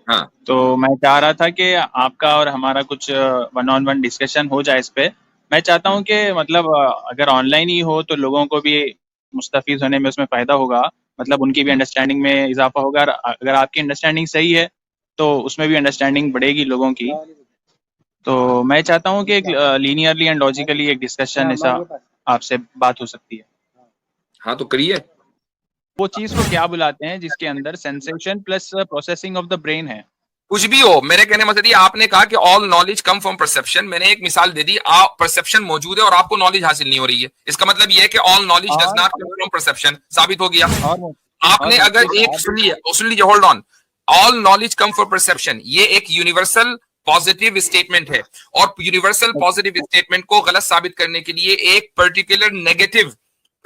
हाँ तो मैं चाह रहा था कि आपका और हमारा कुछ वन ऑन वन डिस्कशन हो जाए इस पे। मैं चाहता हूँ कि मतलब अगर ऑनलाइन ही हो तो लोगों को भी मुस्तफ़ीज़ होने में उसमें फ़ायदा होगा, मतलब उनकी भी अंडरस्टैंडिंग में इजाफा होगा। और अगर आपकी अंडरस्टैंडिंग सही है तो उसमें भी अंडरस्टैंडिंग बढ़ेगी लोगों की। तो मैं चाहता हूँ कि एक लीनियरली एंड लॉजिकली एक डिस्कशन ऐसा आपसे बात हो सकती है। हाँ, तो करिए। वो चीज़ को क्या बुलाते हैं जिसके अंदर sensation plus processing of the brain है? कुछ भी हो, मेरे कहने मतलब ये आपने कहा कि all knowledge come from perception, मैंने एक मिसाल दे दी, आप परसेप्शन मौजूद है और आपको नॉलेज हासिल नहीं हो रही है, इसका मतलब ये है कि ऑल नॉलेज डज और नॉट कम फ्रॉम परसेप्शन, साबित हो गया। और आपने मुफ्ती अगर एक साहब, सुन लीजिए, hold on. All knowledge come for perception, ये एक यूनिवर्सल पॉजिटिव स्टेटमेंट है, और यूनिवर्सल पॉजिटिव स्टेटमेंट को गलत साबित करने के लिए एक पर्टिकुलर नेगेटिव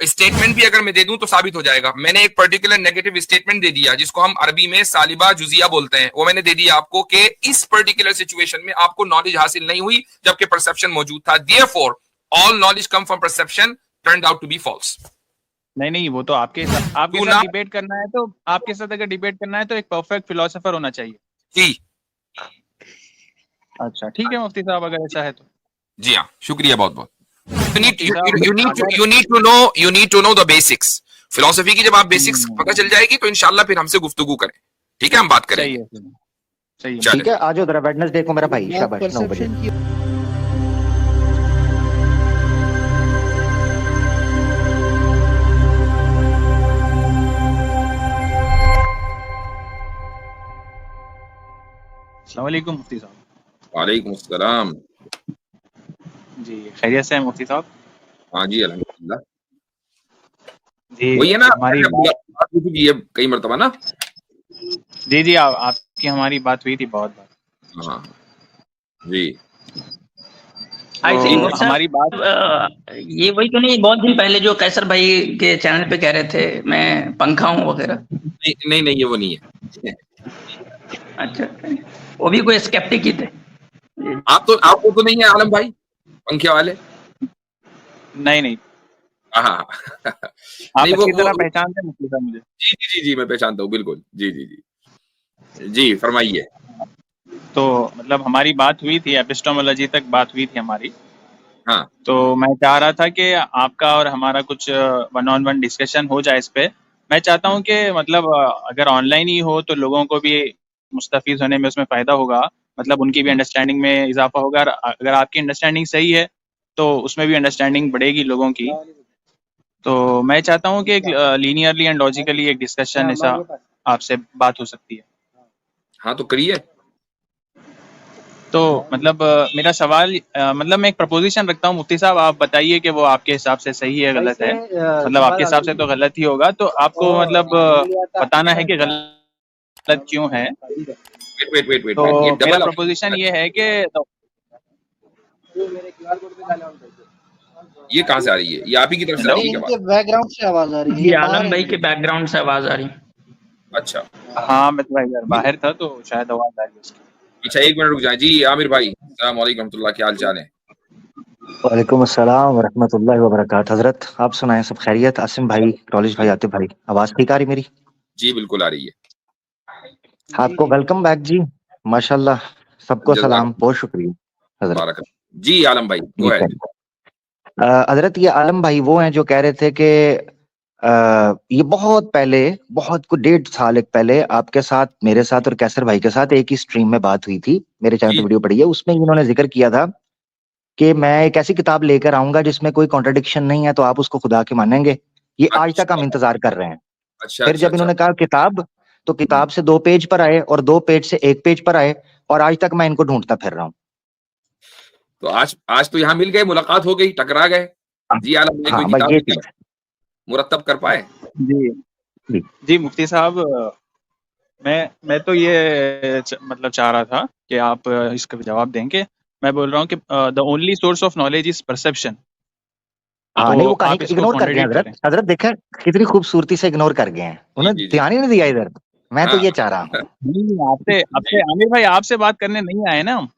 स्टेटमेंट भी अगर मैं दे दूं तो साबित हो जाएगा। मैंने एक पर्टिकुलर नेगेटिव स्टेटमेंट दे दिया जिसको हम अरबी में सालिबा जुजिया बोलते हैं, वो मैंने दे दिया आपको कि इस पर्टिकुलर सिचुएशन में आपको नॉलेज हासिल नहीं हुई जबकि परसेप्शन मौजूद था, therefore all knowledge come from perception turned out to be false. नहीं वो तो आपके टू साथ ना डिबेट करना है तो आपके साथ अगर डिबेट करना है तो एक परफेक्ट फिलोसोफर होना चाहिए। जी अच्छा ठीक है मुफ्ती साहब, अगर ऐसा है तो। जी हाँ, शुक्रिया बहुत बहुत। You need मुफ्ती you, साहब you need to अगर you need to know the basics। Philosophy की जब आप बेसिक्स पता चल जाएगी तो इंशाल्लाह फिर हमसे गुफ्तगू करें, ठीक है, हम बात सही करेंगे। है, सही है चले, ठीक है, आ जाओ जरा वेडनेसडे को मेरा भाई, बात शाबाश 9 बजे। परसेप्शन की अस्सलाम वालेकुम मुफ्ती साहब। वालेकुम अस्सलाम। जी खैरियत से हैं मुफ्ती साहब? हाँ जी, अल्हम्दुलिल्लाह। जी वही है ना, हमारी मैंने बोला, बात, बात हो चुकी है कई मरतबा ना। जी आपकी हमारी बात हुई थी बहुत बार। हाँ जी आई तो थिंक जी। मुफ्ती हमारी बात, साहब ये वही तो नहीं, बहुत दिन पहले जो कैसर भाई के चैनल पे कह रहे थे मैं पंखा हूँ वगैरह। नहीं नहीं नहीं, ये वो नहीं है। अच्छा, वो भी कोई स्केप्टिक ही थे। आपको तो नहीं है आलम भाई पंखे वाले? नहीं हाँ आप नहीं अच्छी वो तरह पहचानते हैं मुफ्ती साहब मुझे। जी जी जी जी, मैं पहचानता हूँ बिल्कुल, जी जी जी जी, फरमाइए। तो मतलब हमारी बात हुई थी, एपिस्टोमोलॉजी तक बात हुई थी हमारी। हाँ तो मैं चाह रहा था कि आपका और हमारा कुछ वन ऑन वन डिस्कशन हो जाए इस पे। मैं चाहता हूँ कि मतलब अगर ऑनलाइन ही हो तो लोगों को भी मुस्तफ़ीज़ होने में उसमें फ़ायदा होगा, मतलब उनकी भी अंडरस्टैंडिंग में इजाफा होगा। और अगर आपकी अंडरस्टैंडिंग सही है तो उसमें भी अंडरस्टैंडिंग बढ़ेगी लोगों की। तो मैं चाहता हूँ कि एक लीनियरली एंड लॉजिकली एक डिस्कशन ऐसा आपसे बात हो सकती है। हाँ, तो करिए। तो मतलब मेरा सवाल मतलब मैं एक प्रपोजिशन रखता हूँ मुफ्ती साहब, आप बताइए कि वो आपके हिसाब से सही है गलत है। मतलब आपके हिसाब से तो गलत ही होगा, तो आपको मतलब बताना है कि गलत क्यों है। वेट वेट वेट वेट तो वेट, ये मेरा डबल प्रपोजिशन ये है कि तो, ये कहाँ से आ रही है? ये आप ही की तरफ से आ हेलो, रही है क्या इनके बात? बैकग्राउंड से आवाज आ रही है, जी ये बाहर आलम है भाई के इनके। बैकग्राउंड से आवाज आ रही। अच्छा हाँ मैं तो इधर बाहर था तो शायद आवाज आ रही है उसकी। अच्छा, एक मिनट रुक जाए जी। आमिर भाई, अस्सलाम वालेकुम रहमतुल्लाह, क्या हाल चाल है? वालेकुम अस्सलाम वरहमतुल्लाहि वबरकात। हजरत आप सुनाएं, सब खैरियत? आसिम भाई, रॉलिश भाई, आतिफ भाई, आवाज ठीक आ रही मेरी? जी बिल्कुल आ रही है। जी आपको जी वेलकम बैक जी, माशाल्लाह। सबको जज़ाक सलाम, बहुत शुक्रिया हजरत। बारक। जी आलम भाई, गो जी अहेड। सर। हजरत ये आलम भाई वो हैं जो कह रहे थे कि ये बहुत पहले, बहुत को 1.5 साल एक पहले आपके साथ, मेरे साथ और कैसर भाई के साथ एक ही स्ट्रीम में बात हुई थी। मेरे चैनल पे जी वीडियो पड़ी है, उसमें इन्होंने जिक्र किया था कि मैं एक ऐसी किताब लेकर आऊंगा जिसमें कोई कॉन्ट्रडिक्शन नहीं है, तो आप उसको खुदा के मानेंगे। ये आज तक हम अच्छा इंतजार कर रहे हैं। अच्छा फिर अच्छा जब अच्छा। इन्होंने कहा किताब, तो किताब से 2 पेज पर आए और 2 पेज से 1 पेज पर आए, और आज तक मैं इनको ढूंढता फिर रहा हूँ। तो आज तो यहाँ मिल गए, मुलाकात हो गई, टकरा गए। जी आलम भाई, कोई हाँ बस किताब ये अभी चीज। तक मुरत्तब कर पाए? जी जी जी मुफ्ती साहब, मैं तो ये मतलब चाह रहा था कि आप इसका जवाब देंगे। मैं बोल रहा हूँ कि the only source of knowledge is perception. हाँ, तो नहीं वो कहीं आप इसको इग्नोर कर गए कॉन्ट्रडिक्ट हजरत। करें। हजरत देखें कितनी खूबसूरती से इग्नोर कर गए हैं, जी उन्होंने जी जी। ध्यान ही नहीं दिया इधर। मैं तो हाँ ये चाह रहा हूँ। नहीं आपसे आपसे जी आमिर भाई आपसे बात करने नहीं आए ना हम,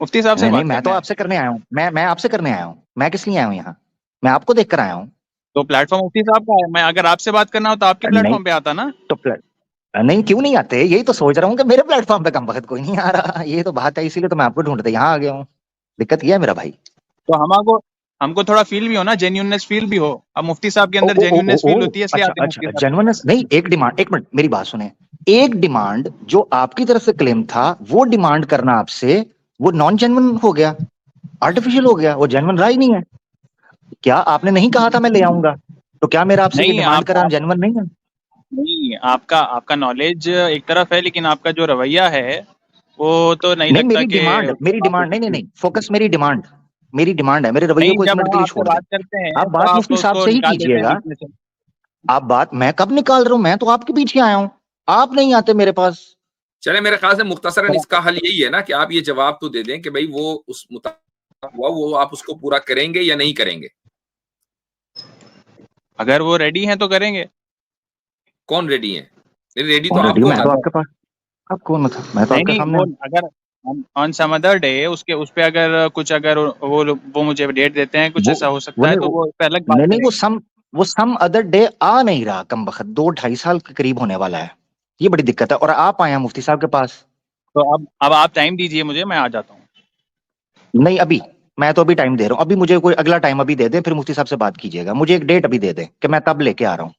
मुफ्ती साहब से नहीं नहीं, बात मैं तो करने आए। आपसे करने आया हूँ। मैं आपसे करने आया हूँ। मैं किस लिए आया हूँ यहाँ? मैं आपको देख कर आया हूँ। तो प्लेटफॉर्म मुफ्ती साहब का है, मैं अगर आपसे बात करना हो तो आपके नहीं प्लेटफॉर्म पे आता ना। तो नहीं, क्यों नहीं आते? यही तो सोच रहा हूँ कि मेरे प्लेटफॉर्म पे कम वक्त कोई नहीं आ रहा, ये तो बात है, इसीलिए तो मैं आपको ढूंढते यहाँ आ गया हूँ। दिक्कत ये है मेरा भाई। तो हमको हमको थोड़ा फील भी हो ना, जेन्युइननेस फील भी हो। अब मुफ्ती साहब के ओ, अंदर ओ, ओ, जेन्युइननेस ओ, फील ओ, होती है, इसलिए अच्छा आते हैं अच्छा, मुफ्ती साहब। जेन्युइननेस नहीं, एक डिमांड, एक मिनट मेरी बात सुने। एक डिमांड जो आपकी तरफ से क्लेम था, वो डिमांड करना आपसे, वो नॉन जेन्युइन हो गया, आर्टिफिशियल हो गया, वो जेन्युइन रहा ही नहीं है। क्या आपने नहीं कहा था मैं ले आऊंगा? तो क्या मेरा आपसे ये नहीं, डिमांड आप कराना जेन्युइन नहीं है? नहीं, आपका आपका नॉलेज एक तरफ है, लेकिन आपका जो रवैया है वो तो नहीं नहीं, लगता कि मेरी बात हो डिमांड नहीं नहीं सकती है। नहीं, फोकस मेरी डिमांड है, मेरे रवैये नहीं, को इस जब मिनट हम के लिए आपसे छोड़ दें। बात करते हैं आप तो बात आप मुफ्ती साहब उसको से ही निकाल देते हैं कीजिएगा। बीच में से। आप बात, मैं कब निकाल रहा हूं? मैं तो आपके पीछे आया हूं, आप नहीं आते मेरे पास। चले, मेरे ख्याल से मुख्तसरन इसका हल यही है ना कि आप ये जवाब तो दे दें कि भाई वो उस मुताबिक हुआ, वो आप उसको पूरा करेंगे या नहीं करेंगे। अगर वो रेडी हैं तो करेंगे। कौन रेडी है? रेडी तो कौन रेडी? आपको मैं होना तो था। आपके पास, आप कौन था? मैं तो नहीं आपके नहीं, सामने वो हूं। अगर ऑन सम अदर डे उसके उस पे अगर कुछ, अगर वो मुझे डेट देते हैं, कुछ वो ऐसा हो वो सकता है, नहीं, तो वो उस पे अलग बात नहीं नहीं, करेंगे। वो सम अदर डे आ नहीं रहा, कम वक्त 2-2.5 साल के करीब होने वाला है। ये बड़ी दिक्कत है, और आप आए हैं मुफ्ती साहब के पास। तो अब आप टाइम दीजिए मुझे, मैं आ जाता हूँ। नहीं, अभी मैं तो अभी टाइम दे रहा हूँ, अभी मुझे कोई अगला टाइम अभी दे दें, फिर मुफ्ती साहब से बात कीजिएगा, मुझे एक डेट अभी दे दें कि मैं तब लेके आ रहा हूँ।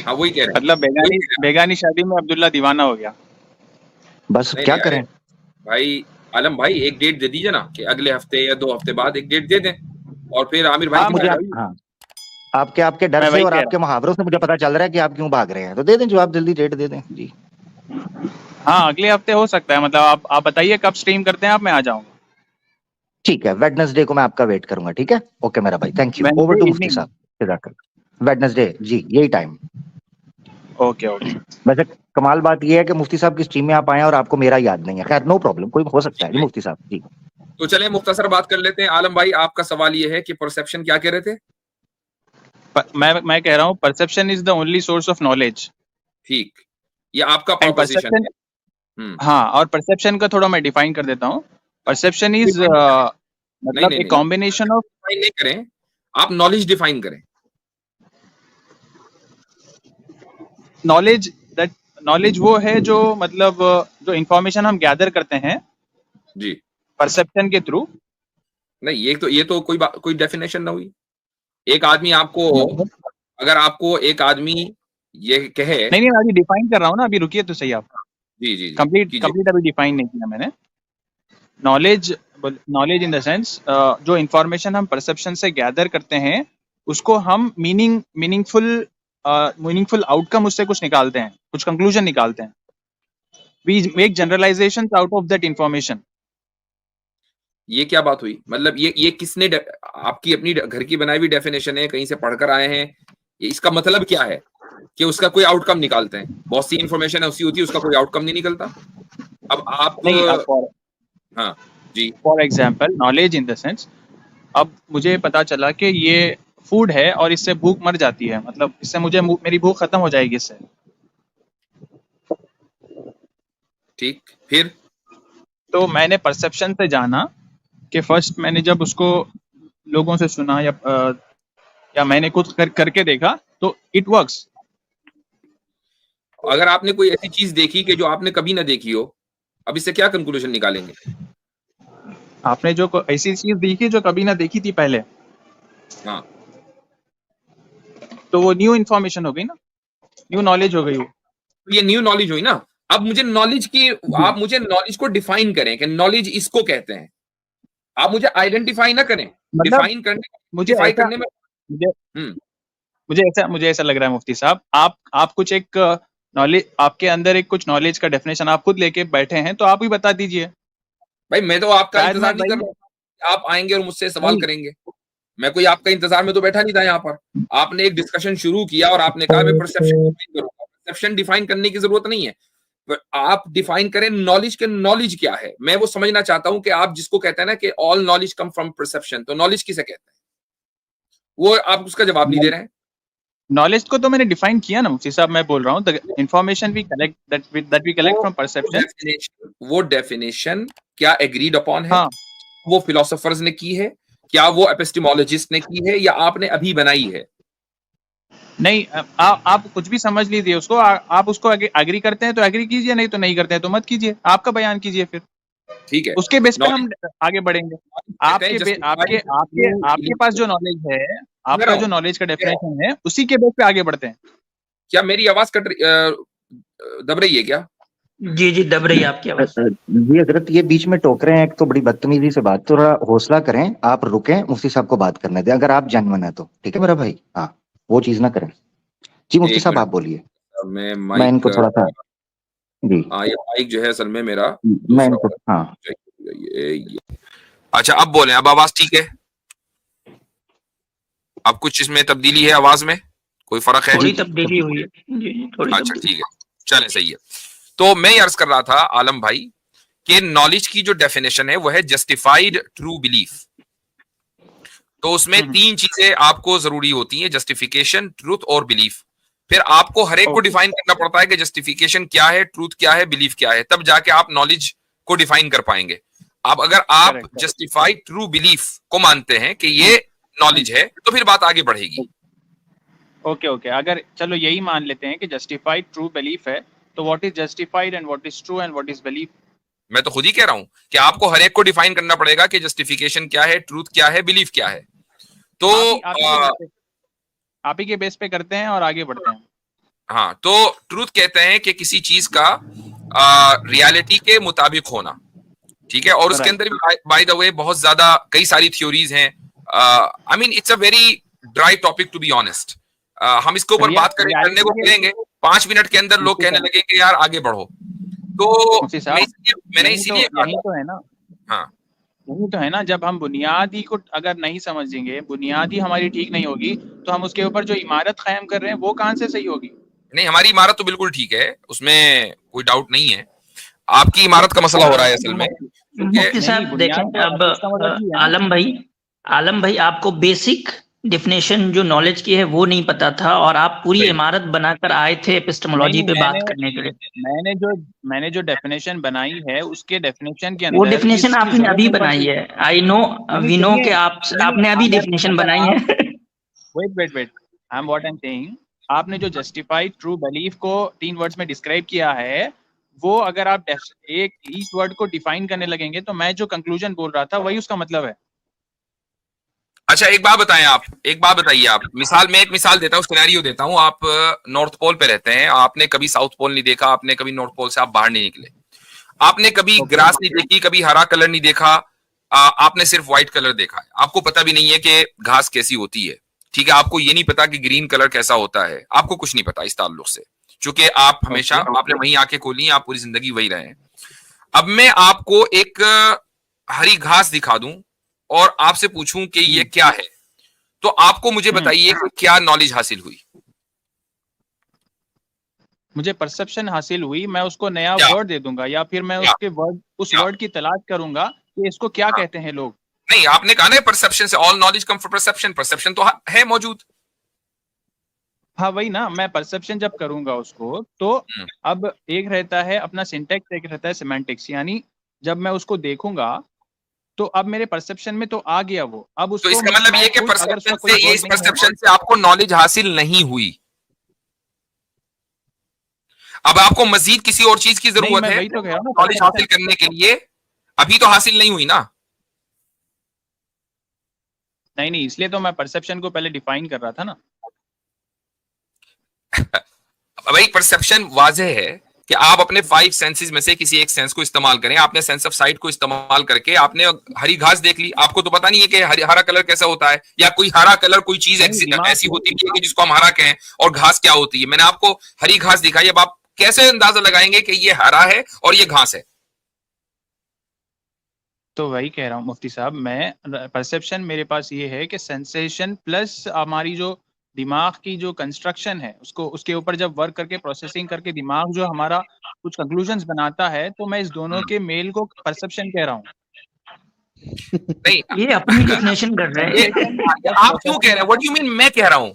हाँ, वही कह रहे हैं, मतलब वही बेगानी कह रहे हैं। बेगानी शादी में अब्दुल्ला दीवाना हो गया। बस नहीं क्या नहीं, अरे करें? भाई आलम भाई, एक डेट दे दीजिए ना कि अगले हफ्ते या 2 हफ्ते बाद एक डेट दे दें, और फिर आमिर भाई हाँ, के मुझे पास आप, जाइए। हाँ, आपके डर मैं से वही और कह आपके मुहावरों से मुझे पता चल रहा है कि आप क्यों भाग रहे हैं, तो दे दें जवाब, जल्दी डेट दे दें जी। हाँ, अगले हफ्ते हो सकता है। मतलब आप बताइए कब स्ट्रीम करते हैं आप, मैं आ जाऊंगा। ठीक है, वेडनेसडे को मैं आपका वेट करूंगा, ठीक है? ओके मेरा भाई, thank you, over Wednesday to मुफ्ती इवनिंग। साहब। जज़ाकल्लाह। वेडनेसडे जी, यही टाइम। Okay okay. वैसे कमाल बात यह है कि मुफ्ती साहब की स्ट्रीम में आप आए और आपको मेरा याद नहीं है, खैर नो प्रॉब्लम, कोई हो सकता है जी मुफ्ती साहब जी। तो चले मुख्तसर बात कर लेते हैं। आलम भाई, आपका सवाल ये है कि परसेप्शन क्या कह रहे थे? मैं कह रहा हूँ, perception is the only source of knowledge. ठीक, ये आपका एंड प्रोपोजिशन परसेप्शन, है। हाँ, और परसेप्शन का थोड़ा मैं डिफाइन कर देता हूँ। परसेप्शन इज डिफाइन करें। नहीं मतलब नहीं ए नहीं, कॉम्बिनेशन ऑफ डिफाइन नहीं करें, आप नॉलेज डिफाइन करें। नॉलेज। दैट नॉलेज वो है जो, मतलब जो इंफॉर्मेशन हम गैदर करते हैं जी, परसेप्शन के थ्रू। नहीं ये तो कोई डेफिनेशन ना हुई। एक आदमी आपको, मतलब अगर आपको एक आदमी ये कहे। नहीं नहीं, मैं अभी डिफाइन कर रहा हूँ ना, अभी रुकिए तो सही आप। जी जी जी, कंप्लीट कीजिए। कंप्लीट अभी डिफाइन नहीं किया मैंने। Knowledge, knowledge in the sense, जो इंफॉर्मेशन हम परसेप्शन से गैदर करते हैं, उसको हम मीनिंगफुल आउटकम उससे कुछ निकालते हैं, कुछ कंक्लूजन निकालते हैं। We make generalisations out of that information. ये क्या बात हुई? मतलब ये किसने आपकी अपनी घर की बनाई हुई डेफिनेशन है, कहीं से पढ़कर आए हैं? ये इसका मतलब क्या है कि उसका कोई आउटकम निकालते हैं? बहुत सी इंफॉर्मेशन ऐसी होती है उसका कोई आउटकम नहीं निकलता। अब आप, नहीं, अब हाँ जी, for example knowledge in the sense, अब मुझे पता चला कि ये फूड है और इससे भूख मर जाती है, मतलब इससे मेरी भूख खत्म हो जाएगी इससे। ठीक, फिर तो मैंने परसेप्शन से जाना कि फर्स्ट मैंने जब उसको लोगों से सुना या मैंने खुद करके देखा, तो इट वर्क्स। अगर आपने कोई ऐसी चीज देखी कि जो आपने कभी ना देखी हो, अब इससे क्या कंक्लूजन निकालेंगे? आपने जो ऐसी चीज देखी जो कभी ना देखी थी पहले, हाँ, तो वो न्यू इन्फॉर्मेशन हो गई ना, न्यू नॉलेज हो गई वो। तो ये न्यू नॉलेज हुई ना। अब मुझे नॉलेज की, आप मुझे नॉलेज को डिफाइन करें कि नॉलेज इसको कहते हैं। आप मुझे आइडेंटिफाई ना करें, मतलब डिफाइन करने, मुझे डिफाइन ऐसा करने में। मुझे हम्म, मुझे ऐसा लग रहा है मुफ्ती साहब, आप कुछ एक नॉलेज, आपके अंदर एक कुछ नॉलेज का डेफिनेशन आप खुद लेके बैठे हैं, तो आप ही बता दीजिए। भाई मैं तो आपका शायद मैं इंतजार नहीं कर वही, रहा। आप आएंगे और मुझसे सवाल नहीं, करेंगे। मैं कोई आपका इंतजार में तो बैठा नहीं था यहाँ पर। आपने एक डिस्कशन शुरू किया और आपने कहा मैं परसेप्शन डिफाइन करूंगा। परसेप्शन डिफाइन करने की जरूरत नहीं है, पर आप डिफाइन करें नॉलेज के, नॉलेज क्या है। मैं वो समझना चाहता हूं कि आप जिसको कहते हैं ना कि all knowledge come from perception, तो नॉलेज किसे कहते हैं? वो आप उसका जवाब नहीं दे रहे हैं। नॉलेज को तो मैंने डिफाइन किया ना मुफ्ती साहब, मैं बोल रहा हूँ the information we collect that we collect from perception. वो डेफिनेशन क्या एग्रीड अपॉन है? हाँ, वो फिलोसोफर्स ने की है? क्या वो एपिस्टेमोलॉजिस्ट ने की है या आपने अभी बनाई है? नहीं, आप कुछ भी समझ लीजिए उसको, आप उसको एग्री करते हैं तो एग्री कीजिए, नहीं तो नहीं करते हैं तो मत कीजिए, आपका बयान कीजिए फिर, ठीक है, उसके बेस पे हम knowledge आगे बढ़ेंगे। कहते हैं आपके justified आपके true आपके belief पास को। जो नॉलेज है, कह आपका रहा जो हूँ, नॉलेज का डेफिनेशन है, उसी के बेस पे आगे बढ़ते हैं। क्या मेरी आवाज दब रही है क्या? जी जी, दब रही है आपकी आवाज। जी हजरत, ये बीच में टोक रहे हैं, एक तो बड़ी बदतमीजी से बात, थोड़ा हौसला करें, आप रुकें, मुफ्ती साहब को बात करने दें, अगर आप जेन्युइन है तो ठीक है मेरा भाई। हाँ, वो चीज ना करें। जी मुफ्ती एक साहब मिनट, आप बोलिए, मैं मैं माइक, इनको थोड़ा सा, जी हाँ ये माइक जो है असल में मेरा मैं दूसरा इनको, वाला, हाँ ये अच्छा अब बोले, अब आवाज ठीक है? अब कुछ इसमें तब्दीली है आवाज में, कोई फर्क है? थोड़ी तब्दीली हुई है जी जी, थोड़ी अच्छा तब्दीली। ठीक है, चले सही है। तो मैं ये अर्ज कर रहा था आलम भाई कि नॉलेज की जो डेफिनेशन है वो है जस्टिफाइड ट्रू बिलीफ। तो उसमें तीन चीजें आपको जरूरी होती हैं, जस्टिफिकेशन, ट्रूथ और बिलीफ। फिर आपको हर एक को डिफाइन करना पड़ता है कि जस्टिफिकेशन क्या है, ट्रूथ क्या है, बिलीफ क्या है, तब जाके आप नॉलेज को डिफाइन कर पाएंगे। अब अगर आप जस्टिफाइड ट्रू बिलीफ को मानते हैं कि ये नॉलेज है तो फिर बात आगे बढ़ेगी। ओके, अगर चलो यही मान लेते हैं कि जस्टिफाइड ट्रू बिलीफ है, तो what is justified and what is true and what is belief? मैं तो खुद ही कह रहा हूं कि आपको हर एक को डिफाइन करना पड़ेगा कि जस्टिफिकेशन क्या है, ट्रूथ क्या है, बिलीफ क्या है। तो आप ही के बेस पे करते हैं और आगे बढ़ते हैं। हाँ, तो ट्रूथ कहते हैं कि किसी चीज का रियलिटी के मुताबिक होना, ठीक है, और उसके अंदर भी बाय द वे बहुत ज्यादा कई सारी थ्योरीज हैं। I mean it's a very dry topic to be honest. हम इसके ऊपर बात करने को करेंगे 5 मिनट के अंदर लोग कहने लगे कि यार आगे बढ़ो। तो मैंने इसीलिए यही तो है ना, हाँ यही तो है ना, जब हम बुनियादी को अगर नहीं समझेंगे, बुनियादी हमारी ठीक नहीं होगी, तो हम उसके ऊपर जो इमारत कायम कर रहे हैं वो कहां से सही होगी? नहीं, हमारी इमारत तो बिल्कुल ठीक है, उसमें कोई डाउट नहीं है। आपकी इमारत का मसला हो रहा है असल में, मुफ्ती साहब देखें, अब आलम भाई आपको बेसिक डेफिनेशन जो नॉलेज की है वो नहीं पता था, और आप पूरी इमारत बनाकर आए थे एपिस्टेमोलॉजी पे बात करने के लिए। मैंने जो डेफिनेशन बनाई है, उसके डेफिनेशन के वो अंदर डेफिनेशन आपने अभी बनाई है। आई नो, वी नो कि आपने अभी डेफिनेशन बनाई है। Wait I am what I am saying, आपने जो जस्टिफाइड ट्रू बिलीफ को 3 वर्ड्स में डिस्क्राइब किया है, वो अगर आप एक ईच वर्ड को डिफाइन करने लगेंगे, तो मैं जो कंक्लूजन बोल रहा था वही उसका मतलब है। अच्छा एक बात बताएं, आप एक बात बताइए, आप मैं एक मिसाल देता हूँ, सिनेरियो देता हूँ। आप नॉर्थ पोल पे रहते हैं, आपने कभी साउथ पोल नहीं देखा, आपने कभी नॉर्थ पोल से आप बाहर नहीं निकले, आपने कभी ग्रास नहीं देखी, कभी हरा कलर नहीं देखा, आपने सिर्फ व्हाइट कलर देखा है। आपको पता भी नहीं है कि घास कैसी होती है, ठीक है, आपको ये नहीं पता कि ग्रीन कलर कैसा होता है, आपको कुछ नहीं पता इस ताल्लुक से, क्योंकि आप हमेशा आपने वहीं आंखें खोली हैं, आप पूरी जिंदगी वही रहे हैं। अब मैं आपको एक हरी घास दिखा दूं और आपसे पूछूं कि ये क्या है, तो आपको मुझे बताइए कि क्या नॉलेज हासिल हुई? मुझे परसेप्शन हासिल हुई, मैं उसको नया वर्ड दे दूंगा, या फिर मैं उस वर्ड की तलाश करूंगा कि इसको क्या कहते हैं लोग। नहीं, आपने कहा ना परसेप्शन से, all knowledge come from perception, perception तो है मौजूद। हाँ वही ना, मैं परसेप्शन जब करूंगा उसको, तो अब एक रहता है अपना सिंटेक्स, एक रहता है सिमेंटिक्स, यानी जब मैं उसको देखूंगा तो अब मेरे परसेप्शन में तो आ गया वो, अब उसको, तो इसका मतलब ये कि परसेप्शन से, इस परसेप्शन से आपको नॉलेज हासिल नहीं हुई। अब आपको मजीद किसी और चीज की जरूरत है नॉलेज हासिल करने के लिए, अभी तो हासिल नहीं हुई ना। नहीं, इसलिए तो मैं परसेप्शन को पहले डिफाइन कर रहा था ना। भाई परसेप्शन वाज़ेह है कि आप अपने 5 सेंसेस में से किसी एक सेंस को इस्तेमाल करें। आपने सेंस ऑफ साइट को इस्तेमाल करके आपने हरी घास देख ली, आपको तो पता नहीं है कि हरा कलर कैसा होता है, या कोई हरा कलर कोई चीज ऐसी होती है कि जिसको हम हरा कहें, और घास क्या होती है। मैंने आपको हरी घास दिखाई, अब आप कैसे अंदाजा लगाएंगे कि ये हरा है और ये घास है? तो वही कह रहा हूँ मुफ्ती साहब, मैं परसेप्शन मेरे पास ये है कि सेंसेशन प्लस हमारी जो दिमाग की जो कंस्ट्रक्शन है, उसको उसके ऊपर जब वर्क करके प्रोसेसिंग करके दिमाग जो हमारा कुछ कंक्लूजन्स बनाता है, तो मैं इस दोनों के मेल को परसेप्शन कह रहा हूँ। नहीं, ये अपनी डेफिनेशन कर रहे हैं। आप क्यों कह रहे हैं? What you mean? मैं कह रहा हूं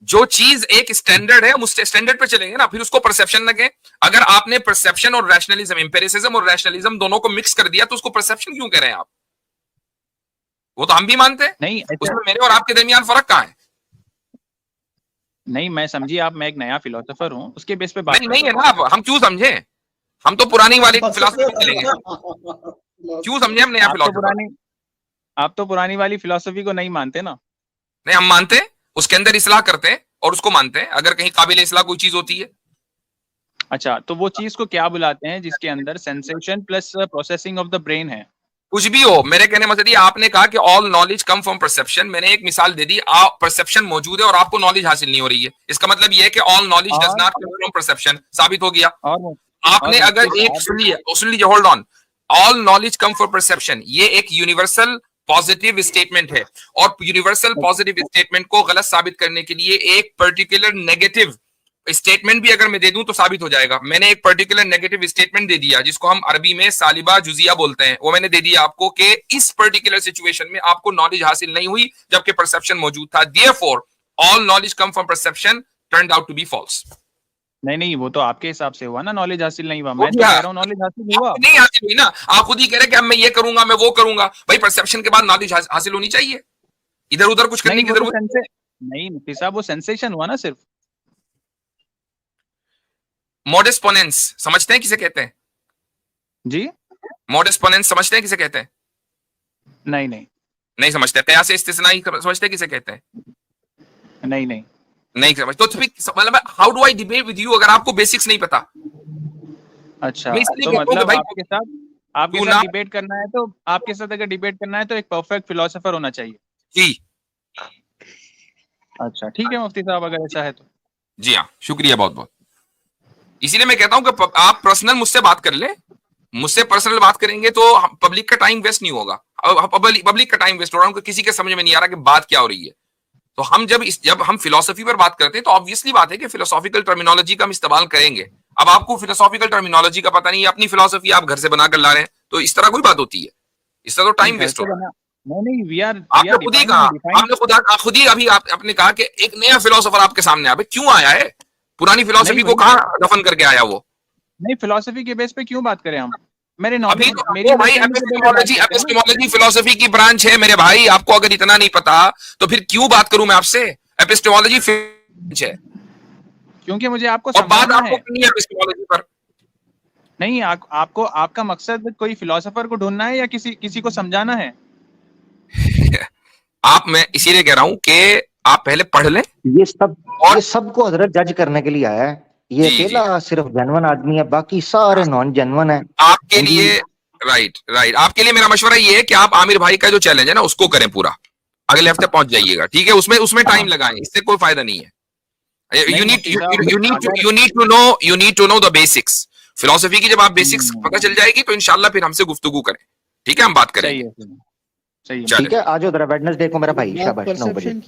जो चीज एक स्टैंडर्ड है, हम उस स्टैंडर्ड पे चलेंगे ना, फिर उसको परसेप्शन लगे। अगर आपने परसेप्शन और रैशनलिज्म, एम्पिरिसिज्म और रैशनलिज्म दोनों को मिक्स कर दिया, तो उसको परसेप्शन क्यों कह रहे हैं आप? वो तो हम भी मानते हैं, नहीं, उसमें मेरे और आपके दरमियान फर्क कहां है? नहीं, मैं समझिए आप, मैं एक नया फिलोसोफर हूँ, उसके बेस पे बात नहीं है ना, आप हम क्यों समझे, हम तो पुरानी वाली फिलॉसफी चलेंगे, क्यों समझे हम नया फिलॉसफी? आप तो पुरानी वाली फिलोसफी को नहीं मानते ना। नहीं, हम मानते हैं, उसके अंदर इस्लाह करते हैं और उसको मानते हैं अगर कहीं काबिल इस्लाह कोई चीज होती है। अच्छा, तो वो चीज को क्या बुलाते हैं जिसके अंदर sensation plus processing of the brain है? कुछ भी हो, मेरे कहने मतलब ये, आपने कहा कि all knowledge come from perception, मैंने एक मिसाल दे दी, आप परसेप्शन मौजूद है और आपको नॉलेज हासिल नहीं हो रही है, इसका मतलब ये है कि all knowledge does not come from perception, साबित हो गया। आपने अगर एक सुन लीजिए, hold on, all knowledge come for perception, ये एक यूनिवर्सल पॉजिटिव स्टेटमेंट है और यूनिवर्सल पॉजिटिव स्टेटमेंट को गलत साबित करने के लिए एक पर्टिकुलर नेगेटिव स्टेटमेंट भी अगर मैं दे दूं तो साबित हो जाएगा। मैंने एक पर्टिकुलर नेगेटिव स्टेटमेंट दे दिया जिसको हम अरबी में सालिबा जुजिया बोलते हैं, वो मैंने दे दिया आपको कि इस पर्टिकुलर सिचुएशन में आपको नॉलेज हासिल नहीं हुई जबकि परसेप्शन मौजूद था, therefore all knowledge come from perception turned out to be false. नहीं, वो तो आपके हिसाब से हुआ ना, नॉलेज हासिल नहीं हुआ। मैं तो कह रहा हूँ नॉलेज हासिल हुआ। नहीं हासिल हुई ना, आप खुद ही कह रहे कि अब मैं ये करूंगा, मैं वो करूंगा, भाई परसेप्शन के बाद नॉलेज हासिल होनी चाहिए, इधर उधर कुछ करने की जरूरत नहीं। मुफ्ती साहब, वो सेंसेशन हुआ ना सिर्फ। मॉडस पोनेंस समझते हैं किसे कहते हैं जी? मॉडस पोनेंस समझते हैं किसे कहते हैं? नहीं समझते। कयास इस्तिस्नाई समझते हैं किसे कहते हैं? नहीं समझ, तो मतलब how do I debate with you अगर आपको बेसिक्स नहीं पता? अच्छा, तो मतलब आपके साथ डिबेट करना है तो आपके साथ अगर डिबेट करना है तो एक परफेक्ट फिलोसोफर होना चाहिए। जी अच्छा, ठीक है मुफ्ती साहब, अगर ऐसा है तो। जी हाँ, शुक्रिया बहुत बहुत। इसीलिए मैं कहता हूं कि आप पर्सनल मुझसे बात कर ले, मुझसे पर्सनल बात करेंगे तो पब्लिक का टाइम वेस्ट नहीं होगा। पब्लिक का टाइम वेस्ट हो रहा है, किसी के समझ में नहीं आ रहा कि बात क्या हो रही है। तो हम जब हम फिलोसफी पर बात करते हैं तो ऑब्वियसली बात है कि फिलोसॉफिकल टर्मिनोलॉजी का हम इस्तेमाल करेंगे। अब आपको फिलोसॉफिकल टर्मिनोलॉजी का पता नहीं है, अपनी फिलोसफी आप घर से बनाकर ला रहे हैं, तो इस तरह कोई बात होती है? इस तरह तो टाइम वेस्ट हो रहा है। आपने खुद ही कहा, खुद ही अभी आपने कहा कि एक नया फिलोसोफर आपके सामने आया, क्यों आया है? पुरानी फिलोसफी को कहां दफन करके आया वो? नहीं, फिलोसफी के बेस पे क्यों बात करें हम? मेरे अभी तो मेरी भाई एपिस्टेमोलॉजी फिलोसफी की ब्रांच है मेरे भाई, आपको अगर इतना नहीं पता तो फिर क्यों बात करूं मैं आपसे? एपिस्टेमोलॉजी ब्रांच है, क्योंकि मुझे आपको और बात आपको करनी है एपिस्टेमोलॉजी पर। नहीं, आपको आपका मकसद कोई फिलोसोफर को ढूंढना है या किसी को समझाना है? मैं इसीलिए कह रहा हूं कि आप पहले पढ़ लें। ये सबको हजरत जज करने के लिए आया है, ये अकेला सिर्फ जेन्युइन आदमी है, बाकी सारे नॉन जेन्युइन है। आपके लिए राइट आपके लिए मेरा मशवरा ये है कि आप आमिर भाई का जो चैलेंज है ना उसको करें पूरा, अगले हफ्ते पहुंच जाइएगा, ठीक है? उसमें टाइम लगाएं, इससे कोई फायदा नहीं है। you need to know the basics। Philosophy की जब आप बेसिक्स पता चल जाएगी तो इंशाल्लाह फिर हमसे गुफ्तगू करें, ठीक है? हम बात करेंगे। सही है। ठीक है, आज वेडनेसडे को मेरा भाई शाबाश 9 बजे।